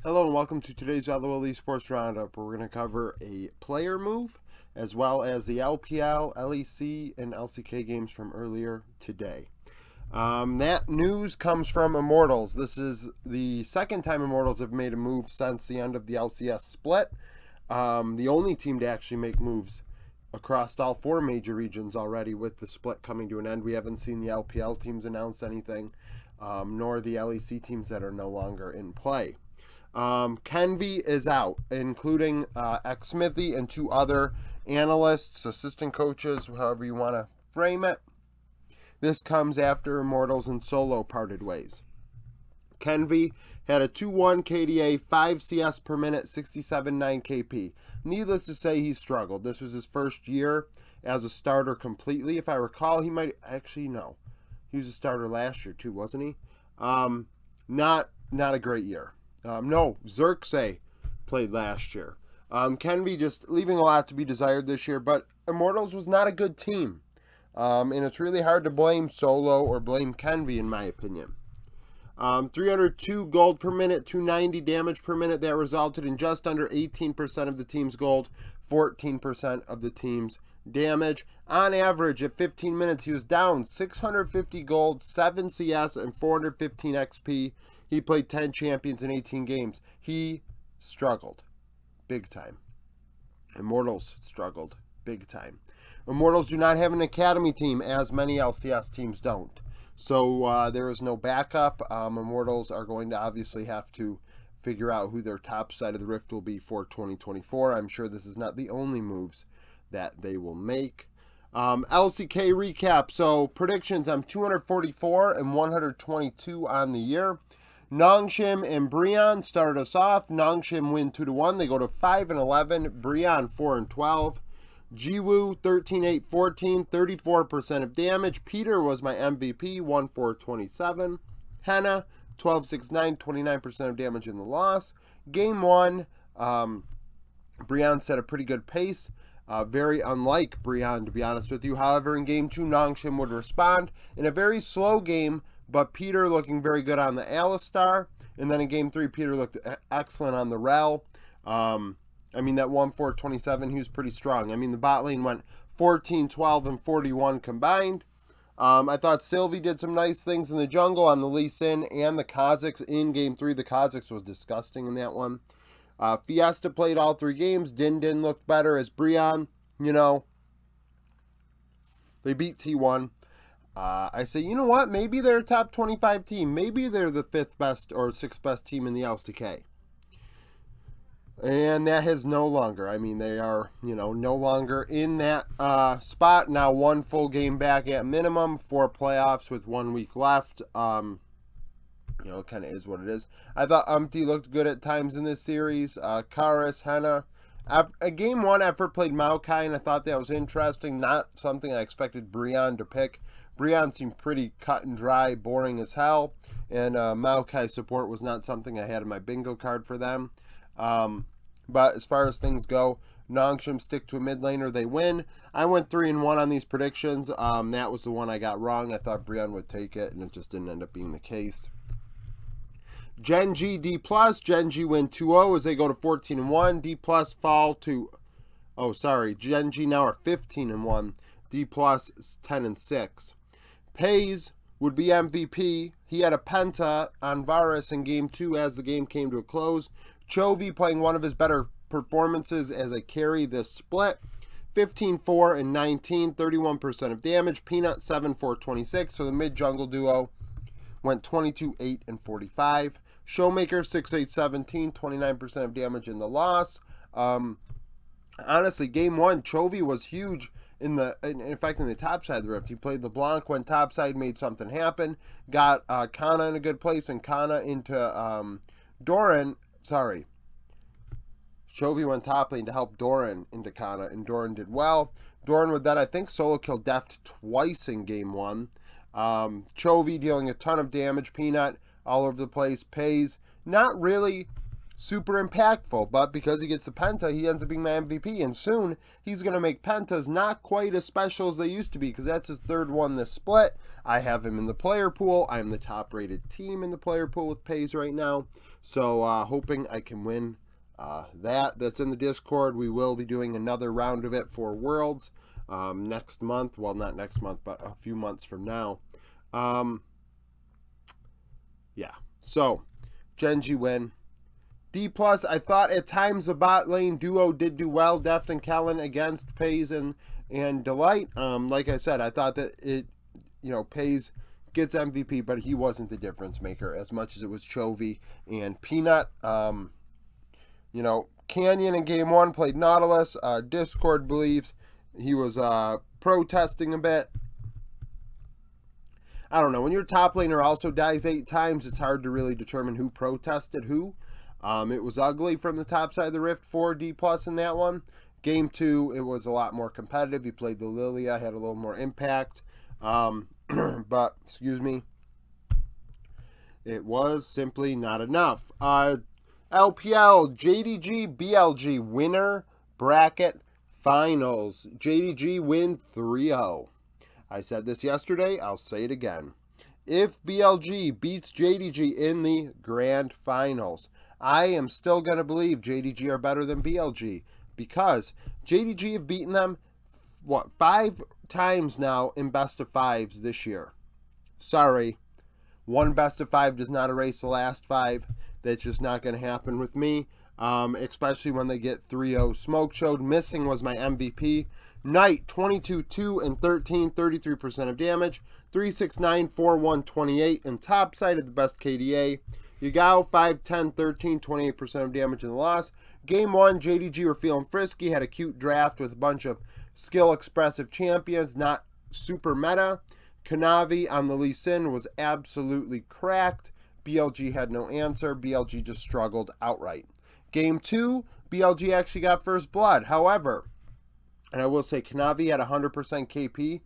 Hello and welcome to today's LOL Esports Roundup, where we're going to cover a player move as well as the LPL, LEC, and LCK games from earlier today. That news comes from Immortals. This is the second time Immortals have made a move since the end of the LCS split. The only team to actually make moves across all four major regions already, with the split coming to an end. We haven't seen the LPL teams announce anything, nor the LEC teams that are no longer in play. Kenvy is out, including X-Smithy and two other analysts, assistant coaches, however you want to frame it. This comes after Immortals and Solo parted ways. Kenvy had a 2-1 KDA, 5 CS per minute, 67.9 KP. Needless to say, he struggled. This was his first year as a starter completely. If I recall, he might actually no. He was a starter last year too, wasn't he? Not a great year. No, Xerxes played last year. Kenvy just leaving a lot to be desired this year, but Immortals was not a good team. And it's really hard to blame Solo or blame Kenvy, in my opinion. 302 gold per minute, 290 damage per minute. That resulted in just under 18% of the team's gold, 14% of the team's damage. On average, at 15 minutes, he was down 650 gold, 7 CS, and 415 XP. He played 10 champions in 18 games. He struggled big time. Immortals struggled big time. Immortals do not have an academy team, as many LCS teams don't. So there is no backup. Immortals are going to obviously have to figure out who their top side of the rift will be for 2024. I'm sure this is not the only moves that they will make. LCK recap. So predictions, I'm 244 and 122 on the year. Nongshim and Brion started us off. Nongshim win 2-1. They go to 5-11. Brion 4-12. Jiwoo 13-8-14, 34% of damage. Peter was my MVP, 1-4-27. Henna 12-6-9, 29% of damage in the loss. Game 1, Brion set a pretty good pace. Very unlike Brion, to be honest with you. However, in Game 2, Nongshim would respond in a very slow game, but Peter looking very good on the Alistar. And then in Game 3, Peter looked excellent on the Rel. That 1-4-27, he was pretty strong. The bot lane went 14, 12, and 41 combined. I thought Sylvie did some nice things in the jungle on the Lee Sin and the Kha'Zix in Game 3. The Kha'Zix was disgusting in that one. Fiesta played all 3 games. Din looked better as Brion. They beat T1. I say, you know what? Maybe they're a top 25 team. Maybe they're the 5th best or 6th best team in the LCK. And that has no longer. They are, no longer in that spot. Now 1 full game back at minimum, 4 playoffs with 1 week left. It kind of is what it is. I thought IMT looked good at times in this series. Karis, Henna. Game 1 effort played Maokai, and I thought that was interesting. Not something I expected Brion to pick. Brion seemed pretty cut and dry, boring as hell. And Maokai support was not something I had in my bingo card for them. But as far as things go, Nongshim stick to a mid laner, they win. I went 3-1 on these predictions. That was the one I got wrong. I thought Brion would take it, and it just didn't end up being the case. Gen G D+, Gen G win 2-0 as they go to 14-1. D+ fall to, Gen G now are 15-1. D+ 10-6. Pays would be MVP. He had a penta on Varus in Game 2 as the game came to a close. Chovy playing one of his better performances as a carry this split. 15-4 and 19, 31% of damage. Peanut 7-4-26. So the mid-jungle duo went 22-8 and 45. Showmaker 6-8-17, 29% of damage in the loss. Honestly, Game 1, Chovy was huge in fact in the top side of the rift. He played LeBlanc, went top side, made something happen. Got Kana in a good place and Kana into Doran. Sorry. Chovy went top lane to help Doran into Kana, and Doran did well. Doran with that, I think, solo killed Deft twice in Game 1. Chovy dealing a ton of damage. Peanut all over the place. Pays not really super impactful. But because he gets the Penta, he ends up being my MVP. And soon, he's going to make Pentas not quite as special as they used to be, because that's his third one this split. I have him in the player pool. I'm the top-rated team in the player pool with Pays right now. So hoping I can win that's in the Discord. We will be doing another round of it for Worlds next month. Well, not next month, but a few months from now. Yeah, so Genji win. D+, I thought at times the bot lane duo did do well, Deft and Kellen against Pays and Delight. Like I said, I thought that Pays gets MVP, but he wasn't the difference maker as much as it was Chovy and Peanut. Canyon in game 1 played Nautilus. Discord believes he was protesting a bit. I don't know. When your top laner also dies 8 times, it's hard to really determine who protested who. It was ugly from the top side of the Rift for D+ in that one. Game 2, it was a lot more competitive. He played the Lilia, had a little more impact. But, excuse me, it was simply not enough. LPL, JDG, BLG, winner bracket finals. JDG win 3-0. I said this yesterday, I'll say it again. If BLG beats JDG in the grand finals, I am still going to believe JDG are better than BLG, because JDG have beaten them, 5 times now in best of 5s this year. Sorry, one best of 5 does not erase the last 5. That's just not going to happen with me, especially when they get 3-0 smoke showed. Missing was my MVP. Knight, 22, 2, and 13, 33% of damage. 3, 6, 9, 4, 1, 28, and top side of the best KDA. Yagao, 5, 10, 13, 28% of damage in the loss. Game 1, JDG were feeling frisky, had a cute draft with a bunch of skill-expressive champions, not super meta. Kanavi on the Lee Sin was absolutely cracked. BLG had no answer. BLG just struggled outright. Game 2, BLG actually got first blood. However, and I will say Kanavi had 100% KP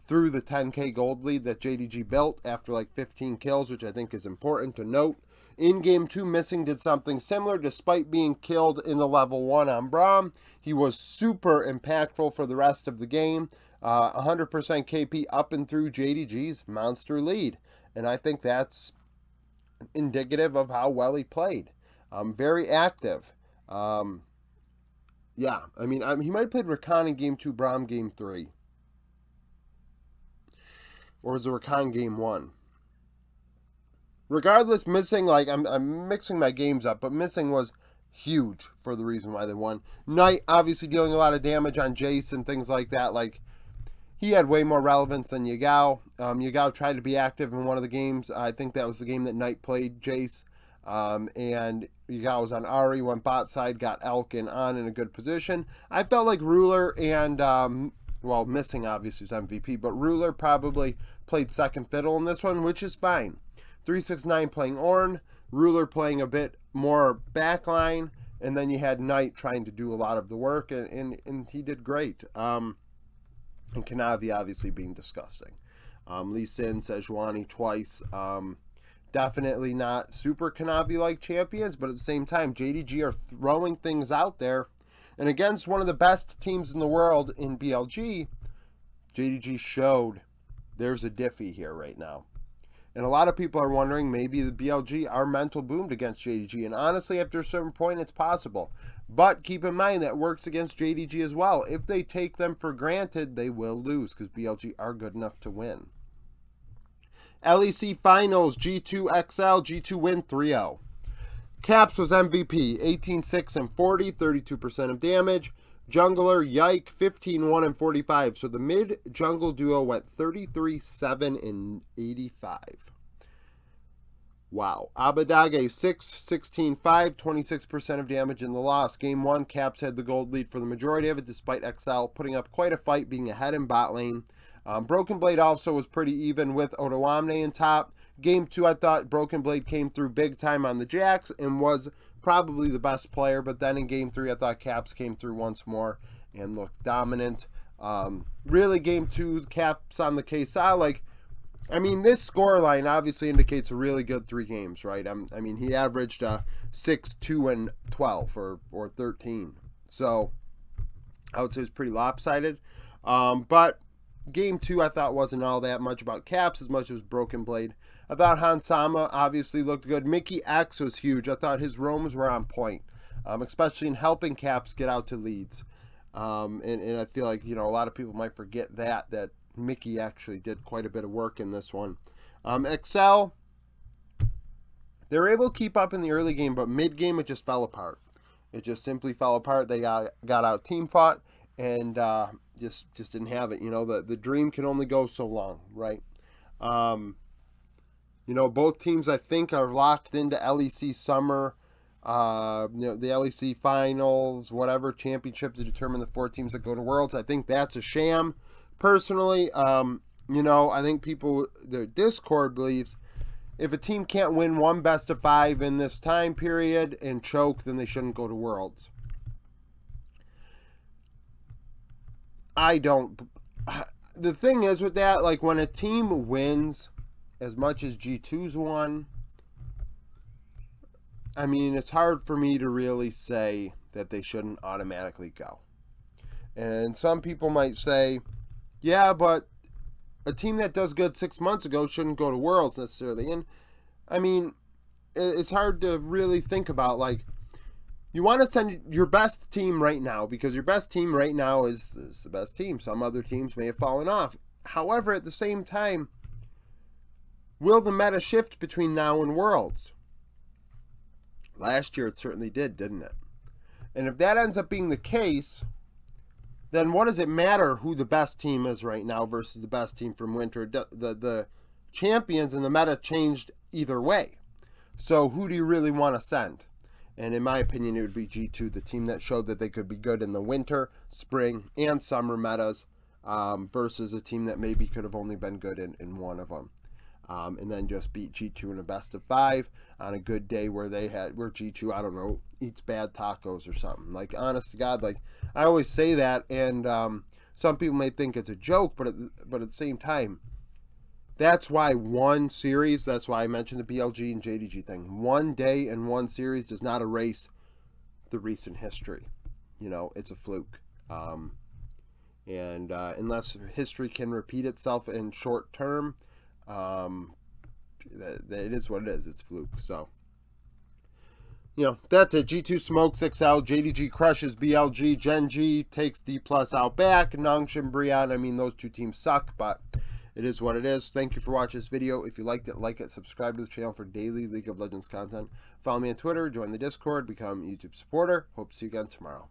through the 10k gold lead that JDG built after like 15 kills, which I think is important to note. In Game 2, Missing did something similar. Despite being killed in the level 1 on Braum, he was super impactful for the rest of the game. 100% KP up and through JDG's monster lead. And I think that's indicative of how well he played. Very active. Yeah, I mean, he might have played Rakan in Game 2, Braum Game 3. Or was it Rakan Game 1? Regardless, Missing, like, I'm mixing my games up, but Missing was huge for the reason why they won. Knight, obviously dealing a lot of damage on Jace and things like that. Like, he had way more relevance than Yagao. Yagao tried to be active in one of the games. I think that was the game that Knight played Jace. And Yagao was on Ari, went bot side, got Elkin on in a good position. I felt like Ruler and, Missing obviously was MVP, but Ruler probably played second fiddle in this one, which is fine. 369 playing Ornn, Ruler playing a bit more backline, and then you had Knight trying to do a lot of the work, and he did great. And Kanavi obviously being disgusting. Lee Sin, Sejuani twice. Definitely not super Kanavi-like champions, but at the same time, JDG are throwing things out there. And against one of the best teams in the world in BLG, JDG showed there's a diffy here right now. And a lot of people are wondering, maybe the BLG are mental boomed against JDG. And honestly, after a certain point, it's possible. But keep in mind that works against JDG as well. If they take them for granted, they will lose, because BLG are good enough to win. LEC Finals, G2 XL, G2 win 3-0. Caps was MVP, 18-6 and 40, 32% of damage. Jungler, Yike, 15-1 and 45. So the mid-jungle duo went 33-7 and 85. Wow. Abadage, 6, 16-5, 26% of damage in the loss. Game 1, Caps had the gold lead for the majority of it, despite XL putting up quite a fight, being ahead in bot lane. Broken Blade also was pretty even with Odoamne in top. Game 2, I thought Broken Blade came through big time on the Jax and was probably the best player, but then in Game 3, I thought Caps came through once more and looked dominant. Really, Game 2, Caps on the Kesa, like, I mean, this scoreline obviously indicates a really good 3 games, right? I mean, he averaged 6, 2, and 12 or 13. So I would say it's pretty lopsided. But game 2 I thought wasn't all that much about Caps as much as Broken Blade. I thought Hansama obviously looked good. Mickey X was huge. I thought his roams were on point, especially in helping Caps get out to leads. And I feel like, a lot of people might forget that Mickey actually did quite a bit of work in this one. Excel, they were able to keep up in the early game, but mid-game it just fell apart. It just simply fell apart. They got out team fought and just didn't have it. The dream can only go so long, right? Both teams I think are locked into LEC summer. The LEC finals, whatever championship to determine the 4 teams that go to Worlds. I think that's a sham. Personally, I think the Discord believes if a team can't win one best of 5 in this time period and choke, then they shouldn't go to Worlds. I don't. The thing is with that, like when a team wins as much as G2's won, I mean, it's hard for me to really say that they shouldn't automatically go. And some people might say, yeah, but a team that does good 6 months ago shouldn't go to Worlds necessarily. And, I mean, it's hard to really think about, like, you want to send your best team right now because your best team right now is the best team. Some other teams may have fallen off. However, at the same time, will the meta shift between now and Worlds? Last year it certainly did, didn't it? And if that ends up being the case, then what does it matter who the best team is right now versus the best team from winter? The champions and the meta changed either way. So who do you really want to send? And in my opinion, it would be G2, the team that showed that they could be good in the winter, spring, and summer metas versus a team that maybe could have only been good in one of them. And then just beat G2 in a best of 5 on a good day where G2, I don't know, eats bad tacos or something. Like, honest to God, like, I always say that, and some people may think it's a joke, but at the same time, that's why one series, that's why I mentioned the BLG and JDG thing. One day and one series does not erase the recent history. It's a fluke. And unless history can repeat itself in short term, it is what it is. It's fluke. So, that's it. G2 smokes XL. JDG crushes BLG. Gen G takes D+ out back. Nongshim, Brion. I mean, those 2 teams suck, but it is what it is. Thank you for watching this video. If you liked it, like it. Subscribe to the channel for daily League of Legends content. Follow me on Twitter. Join the Discord. Become a YouTube supporter. Hope to see you again tomorrow.